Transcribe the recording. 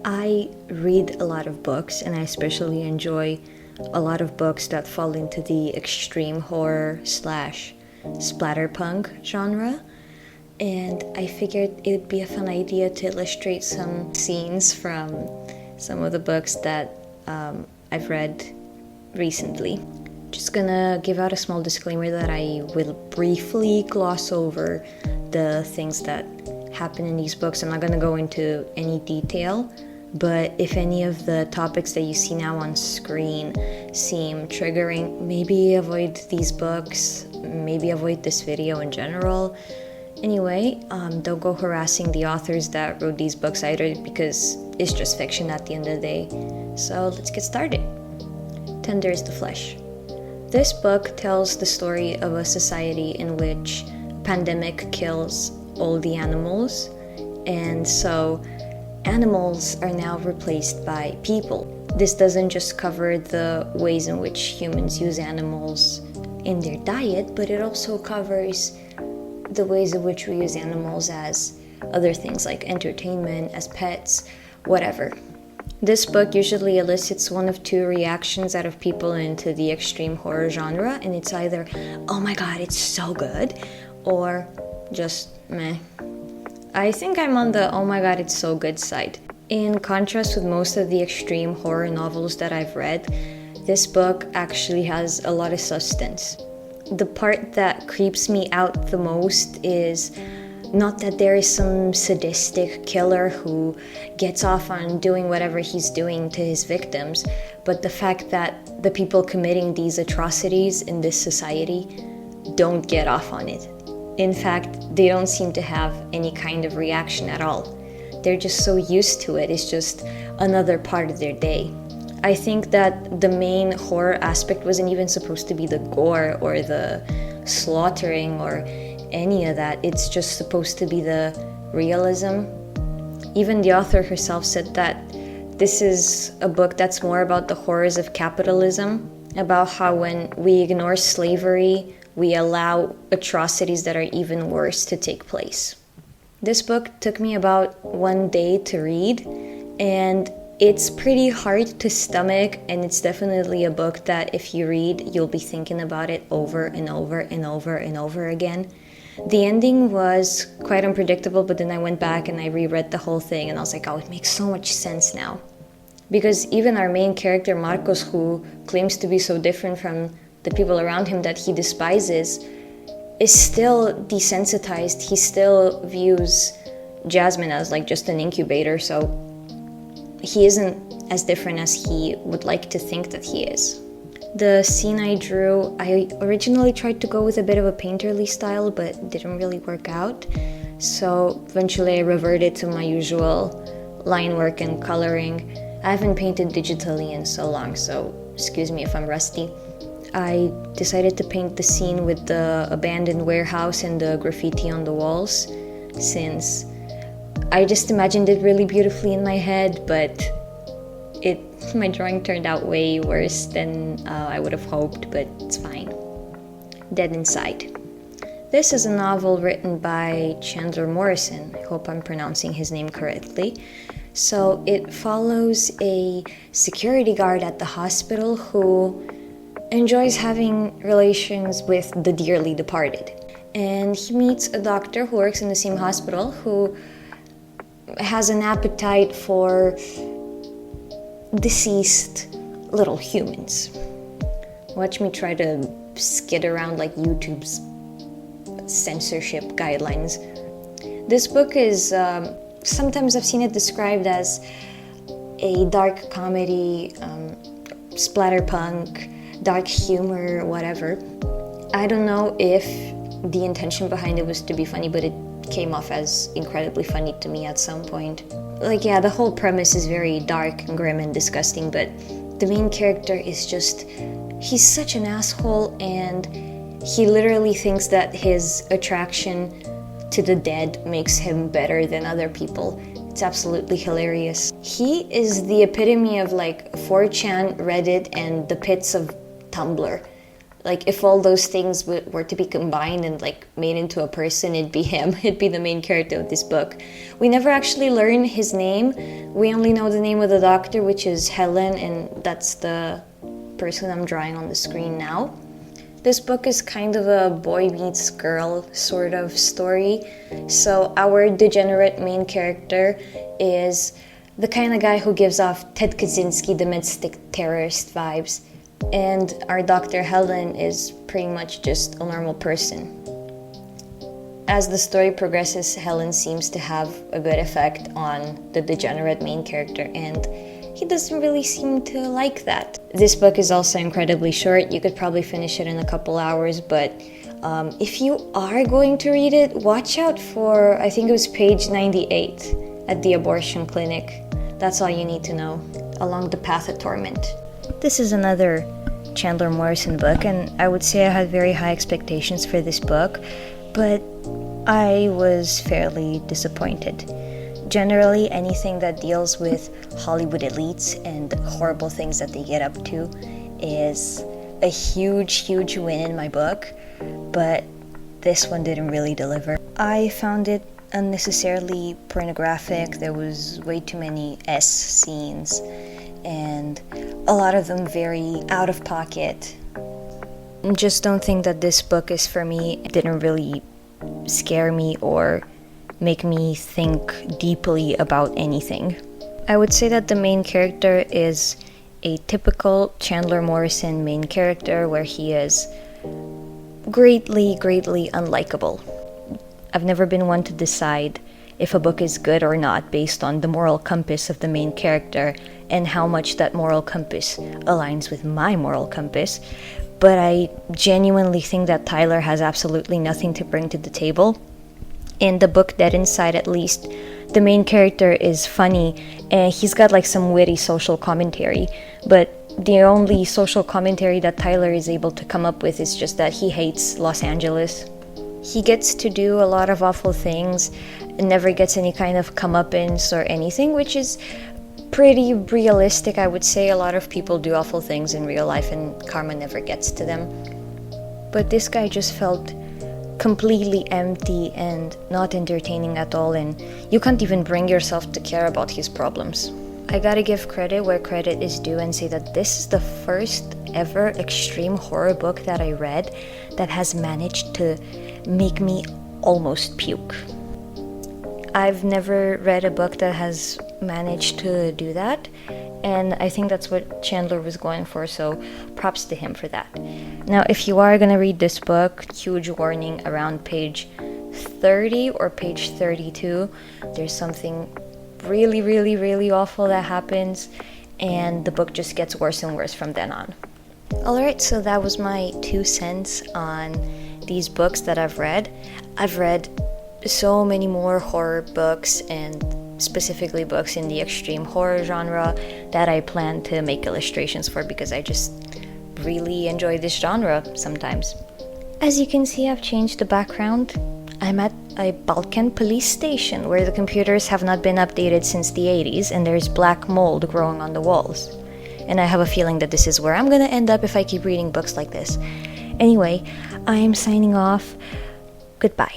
I read a lot of books, and I especially enjoy a lot of books that fall into the extreme horror slash splatterpunk genre. And I figured it would be a fun idea to illustrate some scenes from some of the books that I've read recently. Just gonna give out a small disclaimer that I will briefly gloss over the things that happen in these books. I'm not gonna go into any detail, but if any of the topics that you see now on screen seem triggering, maybe avoid these books, maybe avoid this video in general. Anyway, don't go harassing the authors that wrote these books either, because it's just fiction at the end of the day. So let's get started. Tender is the Flesh. This book tells the story of a society in which a pandemic kills all the animals, and so animals are now replaced by people. This doesn't just cover the ways in which humans use animals in their diet, but it also covers the ways in which we use animals as other things like entertainment, as pets, whatever. This book usually elicits one of two reactions out of people into the extreme horror genre, and it's either, oh my god, it's so good, or just meh. I think I'm on the oh my god, it's so good side. In contrast with most of the extreme horror novels that I've read, this book actually has a lot of substance. The part that creeps me out the most is not that there is some sadistic killer who gets off on doing whatever he's doing to his victims, but the fact that the people committing these atrocities in this society don't get off on it. In fact, they don't seem to have any kind of reaction at all. They're just so used to it. It's just another part of their day. I think that the main horror aspect wasn't even supposed to be the gore or the slaughtering or any of that. It's just supposed to be the realism. Even the author herself said that this is a book that's more about the horrors of capitalism, about how when we ignore slavery, we allow atrocities that are even worse to take place. This book took me about one day to read, and it's pretty hard to stomach, and it's definitely a book that if you read, you'll be thinking about it over and over and over and over again. The ending was quite unpredictable, but then I went back and I reread the whole thing, and I was like, oh, it makes so much sense now. Because even our main character, Marcos, who claims to be so different from the people around him that he despises, is still desensitized. He still views Jasmine as like just an incubator, so he isn't as different as he would like to think that he is. The scene I drew, I originally tried to go with a bit of a painterly style, but didn't really work out. So eventually I reverted to my usual line work and coloring. I haven't painted digitally in so long, so excuse me if I'm rusty. I decided to paint the scene with the abandoned warehouse and the graffiti on the walls, since I just imagined it really beautifully in my head, but my drawing turned out way worse than I would have hoped, but it's fine. Dead Inside. This is a novel written by Chandler Morrison. I hope I'm pronouncing his name correctly. So it follows a security guard at the hospital who enjoys having relations with the dearly departed. And he meets a doctor who works in the same hospital who has an appetite for deceased little humans. Watch me try to skid around like YouTube's censorship guidelines. This book is, sometimes I've seen it described as a dark comedy, splatterpunk, dark humor, whatever. I don't know if the intention behind it was to be funny, but it came off as incredibly funny to me at some point. Like, yeah, the whole premise is very dark and grim and disgusting, but the main character is just, he's such an asshole, and he literally thinks that his attraction to the dead makes him better than other people. It's absolutely hilarious. He is the epitome of like 4chan, Reddit, and the pits of Tumblr. Like, if all those things were to be combined and like made into a person, it'd be him. It'd be the main character of this book. We never actually learn his name. We only know the name of the doctor, which is Helen, and that's the person I'm drawing on the screen now. This book is kind of a boy meets girl sort of story. So our degenerate main character is the kind of guy who gives off Ted Kaczynski, the mystic terrorist vibes. And our Dr. Helen is pretty much just a normal person. As the story progresses, Helen seems to have a good effect on the degenerate main character, and he doesn't really seem to like that. This book is also incredibly short. You could probably finish it in a couple hours, but if you are going to read it, watch out for, I think it was page 98 at the abortion clinic. That's all you need to know. Along the Path of Torment. This is another Chandler Morrison book, and I would say I had very high expectations for this book, but I was fairly disappointed. Generally, anything that deals with Hollywood elites and horrible things that they get up to is a huge win in my book, but this one didn't really deliver. I found it unnecessarily pornographic. There was way too many S scenes, and a lot of them very out of pocket. Just don't think that this book is for me. It didn't really scare me or make me think deeply about anything. I would say that the main character is a typical Chandler Morrison main character where he is greatly unlikable. I've never been one to decide if a book is good or not based on the moral compass of the main character and how much that moral compass aligns with my moral compass, but I genuinely think that Tyler has absolutely nothing to bring to the table. In the book Dead Inside, at least, the main character is funny and he's got like some witty social commentary, but the only social commentary that Tyler is able to come up with is just that he hates Los Angeles. He gets to do a lot of awful things and never gets any kind of comeuppance or anything, which is pretty realistic. I would say a lot of people do awful things in real life and karma never gets to them. But this guy just felt completely empty and not entertaining at all, and you can't even bring yourself to care about his problems. I gotta give credit where credit is due and say that this is the first ever extreme horror book that I read that has managed to make me almost puke. I've never read a book that has managed to do that, and I think that's what Chandler was going for, so props to him for that. Now, if you are gonna read this book, huge warning, around page 30 or page 32, there's something really awful that happens, and the book just gets worse and worse from then on. Alright, so that was my 2 cents on these books that I've read. I've read so many more horror books, and specifically books in the extreme horror genre, that I plan to make illustrations for because I just really enjoy this genre sometimes. As you can see, I've changed the background. I'm at a Balkan police station where the computers have not been updated since the 80s and there's black mold growing on the walls. And I have a feeling that this is where I'm gonna end up if I keep reading books like this. Anyway, I'm signing off. Goodbye.